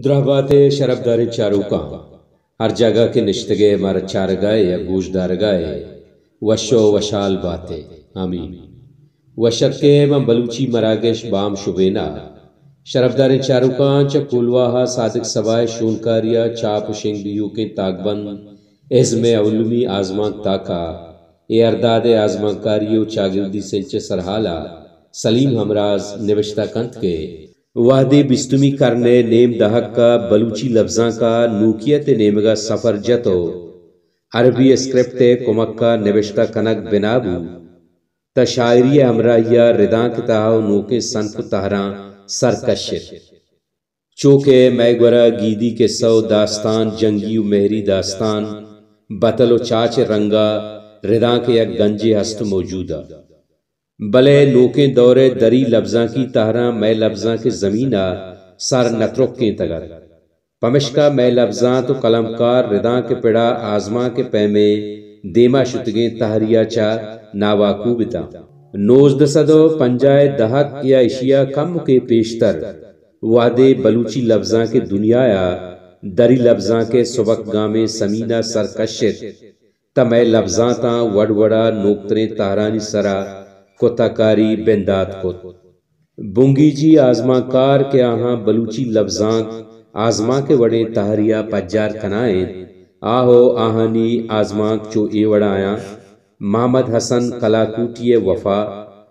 درہبات شرفدار چاروکاں ہر جگہ کے نشتگے مر چارگائے یا گوش دارگائے وشو وشال باتے آمین وشکے من بلوچی مراگش بام شبینا شرفدار چاروکاں چا کولواہا صادق سوائے شونکاریا چاپ شنگیو کے تاکبند ازم علمی آزمان تاکا اے ارداد آزمان کاریو چاگردی سنچ سرحالا سلیم ہمراز نوشتہ کنت کے وحدی بستمی کرنے نیم دہک کا بلوچی لفظاں کا نوکیت نیمگا سفر جتو عربی اسکرپٹ کمکہ نوشتہ کنک بنابو تا شاعری امراہیا رداں کتاہو نوکے سنف تہراں سرکشت چوکے میگورا گیدی کے سو داستان جنگیو مہری داستان بطل و چاچ رنگا رداں کے یک گنجے ہست موجودہ بلے نوکیں دورے دری لفظاں کی تہراں میں لفظاں کے زمینہ سر نترکیں تگر پمشکا میں لفظاں تو قلمکار رداں کے پڑا آزماں کے پیمے دیما شتگیں تہریا چا ناواکو بتا نوزد صدو پنجائے دہک یا اشیا کم کے پیشتر وعدے بلوچی لفظاں کے دنیایا دری لفظاں کے سبک گامے سمینہ سرکشت تا میں لفظاں تا وڑ وڑا نوکتریں تہرانی سرا کتاکاری بندات کت بنگی جی آزماں کار کے آہاں بلوچی لفظاں آزماں کے وڑیں تہریا پجار کنائیں آہو آہانی آزماں چو اے وڑایاں محمد حسن کلاکوٹی وفا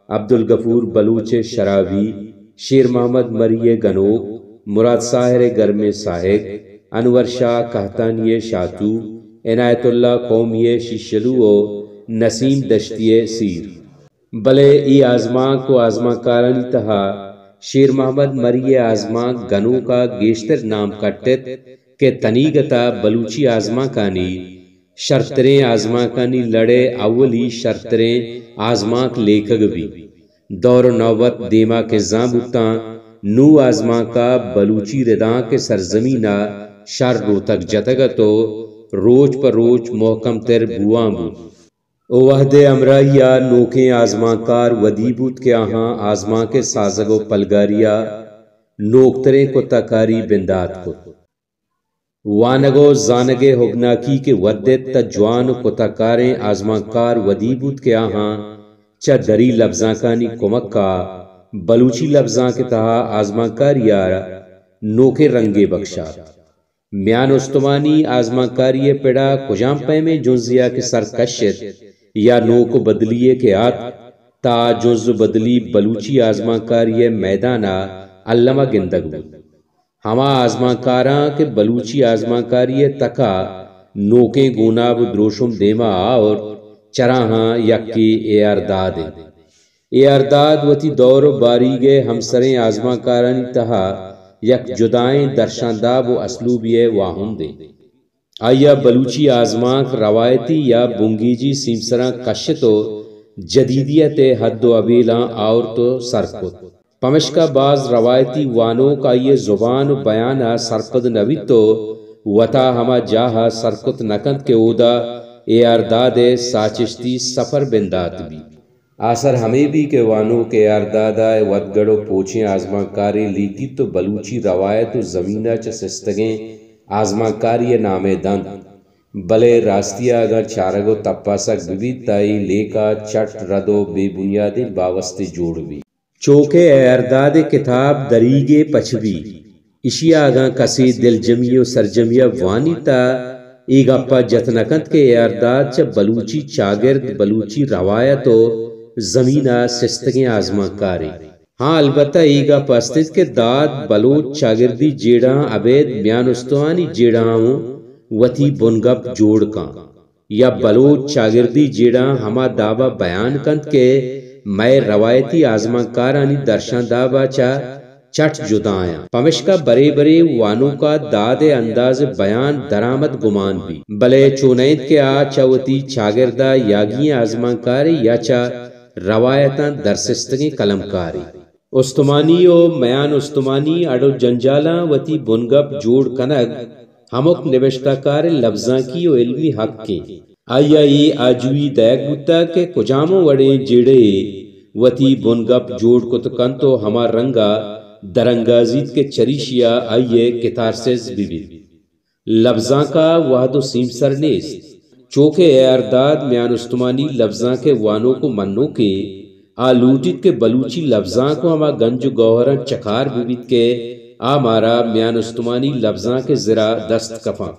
عبدالغفور بلوچ شراوی شیر محمد مری گنوک مراد ساحر گرم ساحق انور شاہ کہتانی شاتو عنایت اللہ قومی شیشلو نسیم دشتی سیر بلے ای آزماں کو آزماں کارانی تہا شیر محمد مری آزماں گنو کا گیشتر نام کٹت کہ تنیگتا بلوچی آزماں کانی شرطریں آزماں کانی لڑے اولی شرطریں آزماں لیکھگ بھی دور نوبت دیما کے زامبتاں نو آزماں کا بلوچی رداں کے سرزمینہ شر رو تک جتگا تو روچ پر روچ محکم تر بوان بود وحدے امراہیا نوکیں آزماں کار ودیبوت کے آہاں آزماں کے سازگو پلگاریا نوکتریں کو تکاری بندات کو وانگو زانگے ہوگناکی کے ودت تا جوان کو تکاریں آزماں کار ودیبوت کے آہاں چا دری لفظاں کانی کمکا بلوچی لفظاں کے تہا آزماں کاریا نوکے رنگے بخشا میان استمانی آزماں کاری پڑا کجام پیمے جنزیا کے سرکشت یا نوک بدلیے کے آت تا جنز بدلی بلوچی آزماں کاری میدانہ علمہ گندگ بود ہما آزماں کاراں کے بلوچی آزماں کاری تکا نوکیں گوناب دروشم دیما اور چراہاں یکی اے ارداد اے ارداد وتی دور باریگے ہمسریں آزماں کارانی تہا یک جدائیں درشانداب و اسلوبیے واہن دے آیا بلوچی آزماں روایتی یا بنگیجی سیمسراں کشتو جدیدیت حد و ابیلاں اور تو سرکت پمشکا بعض روایتی وانوں کا یہ زبان بیانہ سرپد نوی تو وطا ہما جاہا سرکت نکند کے اودا اے ارداد ساچشتی سفر بندات بھی آثر ہمیں بھی کہ وانوں کے اردادہ ودگڑو پوچھیں آزماں کاری لیتی تو بلوچی روایت و زمینہ چسستگیں آزماں کاری نامے دند بلے راستیہ اگر چارگو تپاسک ببید تائی لیکا چٹ ردو بے بنیادی باوستے جوڑ بھی چوکے اے ارداد کتاب دریگے پچھوی اشیا آگاں کسی دل جمی و سرجمیہ وانی تا ایگا پا جتنکند کے اے ارداد چا بلوچی چاگرد بلوچی روایت و زمینہ سستگیں آزماں کاری ہاں البتہ ایگا پاستید کے داد بلوچ چاگردی جیڑاں عبید میان استوانی جیڑاں وتی بنگپ جوڑ کان یا بلوچ چاگردی جیڑاں ہما دعوی بیان کند کے میں روایتی آزماں کارانی درشان دعوی چا چٹ جدایاں پمشکا برے برے وانوں کا داد انداز بیان درآمد گمان بھی بلے چونید کے آ چاوتی چاگردہ یاگی آزماں کاری یا چا روایتاں درسستگی کلمکاری استمانی و میان استمانی اڑو جنجالاں وتی بنگپ جوڑ کنگ ہمک نوشتہ کار لفظاں کی و علمی حق کے آیا یہ آجوی دیکھ بوتا کہ کجامو وڑے جیڑے وتی بنگپ جوڑ کت کن تو ہما رنگا درنگازیت کے چریشیا آئیے کتارسز بیبید لفظاں کا وحد و سیم سر نیست چوکے اے ارداد میان استمانی لفظاں کے وانوں کو منو کے آلوٹت کے بلوچی لفظاں کو ہما گنج گوہرن چکار بیبید کے مارا میان استمانی لفظاں کے ذرا دست کفاں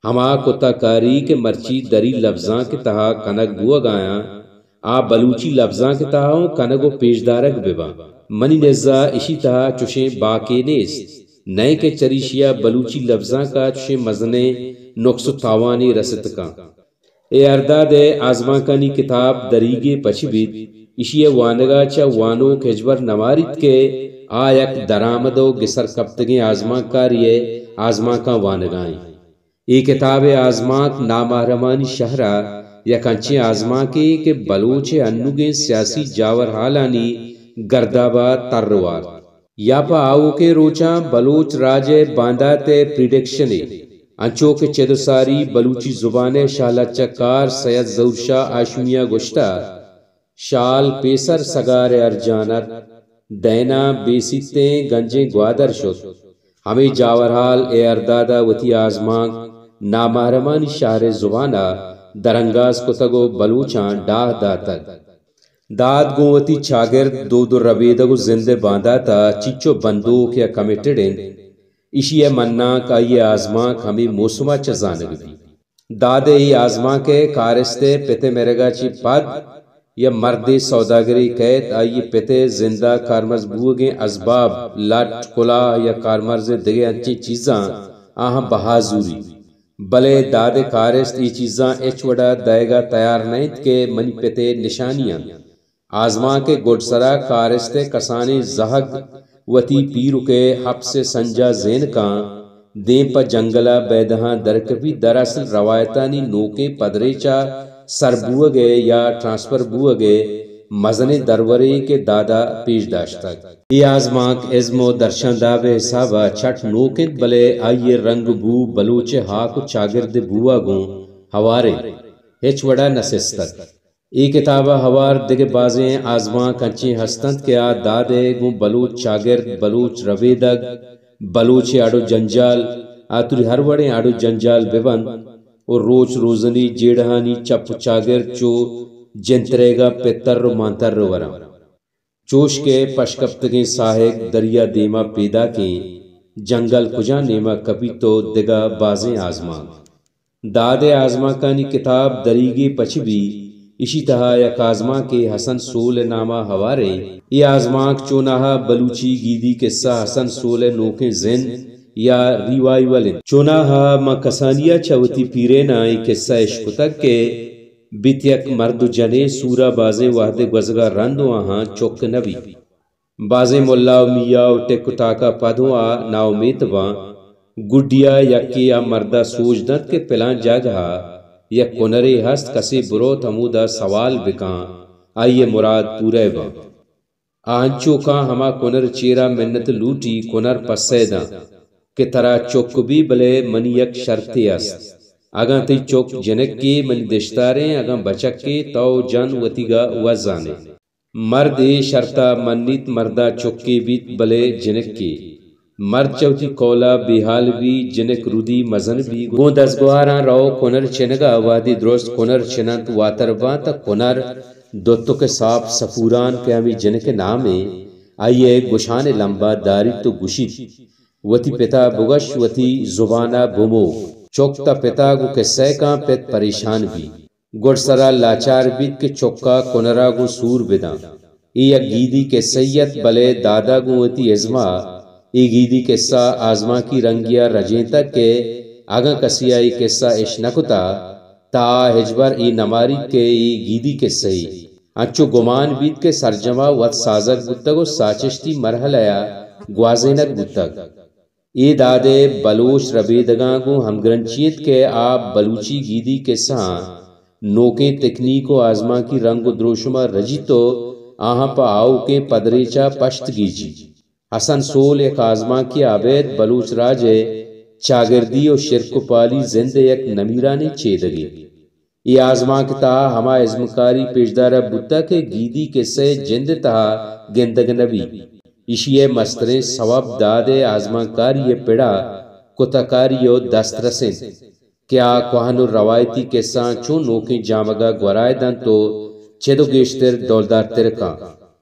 ہما کتا کاری کے مرچی دری لفظاں کے تہا کنگ بوا گایا بلوچی لفظاں کے تہاوں کنگو پیشدارک ببا منی نزا اشی تہا چوشیں باکے نیست نئے کے چریشیا بلوچی لفظاں کا چوشیں مزنے نقص و تاوانی رست کا اے ارداد آزماں کانی کتاب دریگے پچ بیت اشی وانگا چا وانو کھجبر نواریت کے یک درامدو گسر کپتگیں آزماں کاریے آزماں کا وانگائیں یہ کتاب آزماں نامحرمانی شہرہ یا کنچے آزماں کے کہ بلوچ انوگیں سیاسی جاور حالانی گردابا تروار یا پا آو کے روچاں بلوچ راج باندات پریڈکشنے انچو کے چدساری بلوچی زبان شالہ چکار سید ظہور شاہ آشمیہ گشتہ شال پیسر سگار ارجانت دینا بیسیتیں گنجیں گوادر شد ہمیں جاورحال اے اردادا وتی آزماں نامحرمانی شہر زبانہ درنگاز کتگو بلوچاں ڈاہ داتگ داد گوتی چاگرد دو رویدگو زندے باندھا تا چچو بندوق یا کمیٹڈن اشی مننا کا یہ آزماں ہمیں موسمہ چزانگ بھی داد ای آزماں کے کارستے پتے مرگا چی پد یا مرد سوداگری قید آئی پتے زندہ کارمز بوگیں اسباب لٹ کلا یا کارمرز دگے انچی چیزاں بہازوری بلے داد کارست یہ چیزاں ایچ وڑا دائے گا تیار نہیں کہ منی پتے نشانیاں آزماں کے گوڑ سرا کارستے کسانی زہگ وتی پیرو کے حب سے سنجا زین کا دین پا جنگلہ بیدہاں درکبی دراصل روایتانی نوکے پدریچا سر بوگے یا ٹرانسفر بوگے مزن درورے کے دادا پیش داشتا یہ آزماک ازم و درشن داوے حسابہ چھٹ نوکت بلے آئیے رنگ بو بلوچ ہاک و چاگرد بوا گوں ہوارے ہیچ وڑا نسستک ای کتابہ ہوار دگے بازیں آزماں کنچیں ہستند کیا دادے گوں بلوچ چاگرد بلوچ رویدگ بلوچ آڑو جنجال آتوری ہر وڑیں آڑو جنجال ببند اور روچ روزنی جیڑہانی چپ چاگرد چو جنتریگا پتر رو مانتر رو ورم چوش کے پشکپتگیں ساہک دریا دیما پیدا کے جنگل کجا نیما کبھی تو دگا بازیں آزماں داد آزماں کانی کتاب دریگے پچ بھی اسی تہا یک آزماں کے حسن سول نامہ ہوارے یہ آزماں چوناہا بلوچی گیدی قصہ حسن سول نوکیں زن یا ریوائیول چوناہا ما کسانیا چوتی پیرینا ای قصہ عشق تک کے بیت یک مرد جنے سورا بازے وحد گزگا رندو آہاں چوک نبی بازے ملا و میاں و ٹک ٹاکا پدوں نا امیتواں گڈیا یکی مردہ سوچ دت کے پلان جاگہا یک کنرے ہست کسی برو تمودا سوال بکاں آئیے مراد پورے با آنچو کا ہما کنر چیرا منت لوٹی کنر پسیدہ کہ ترا چوک بھی بلے منی یک شرطی است اگاں تی چوک جنک کے منی دشتاریں اگاں بچک کے تو جن وطیگا وزانے مرد شرطا منیت مردہ چوکے بیت بلے جنک کے مرد چوتی کولا بیحال بھی جنک رودی مزن بھی گون دزگواران رو کنر چنگا وادی درست کنر چنانت واتر بان تا کنر دوتو کے ساپ سفوران کے ہمیں جنک نامے آئیے گشان لمبا داری تو گشید وتی پتا بگش وتی زبانہ بمو چوکتا پتا گو کے سیکاں پیت پریشان بھی گڑ سرا لاچار بیت کے چوکا کنرا گو سور بداں ای گیدی کے سید بلے دادا گو وتی ازما ای گیدی قصہ آزماں کی رنگیا رجیں تک کے آگاں کسی آئی قصہ اشنکتا تا ہجبر ای نماری کے ای گیدی قصہ ہی انچو گمان بیت کے سرجمہ وط سازک بتگو ساچشتی مرحلیا گوازینک بتگ ای دادے بلوچ ربیدگاں کو ہمگرنچیت کے آپ بلوچی گیدی قصہ نوکیں تکنیک و آزماں کی رنگ و دروشمہ رجی تو آہاں پا آؤ کے پدریچا پشت گیجی حسن سول ایک آزماں کی عابد بلوچ راجے چاگردی و شرک و پالی زندے یک نمیرانی چیدگی یہ آزماں کتا ہما ازمکاری پیشدارہ بتا کے گیدی کے سے جند تہا گندگ نبی اشیے مستریں ثواب دادے آزمان کاری پڑا کتکاری و دسترسیں کیا کوہن روایتی کے سان چون نوکی جامگا گورائے دن تو چدو گیشتر دولدار ترکا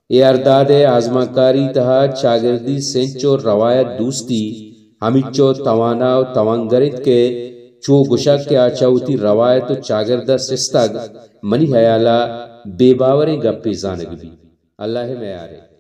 اے ارداد آزمان کاری تہا چاگردی سنچو روایت دوستی ہمیچو توانا و توانگرت کے چو گشا کیا چاوتی روایت و چاگردہ سستگ منی حیالا بے باوریں گپی زانگ بھی اللہ میں آرے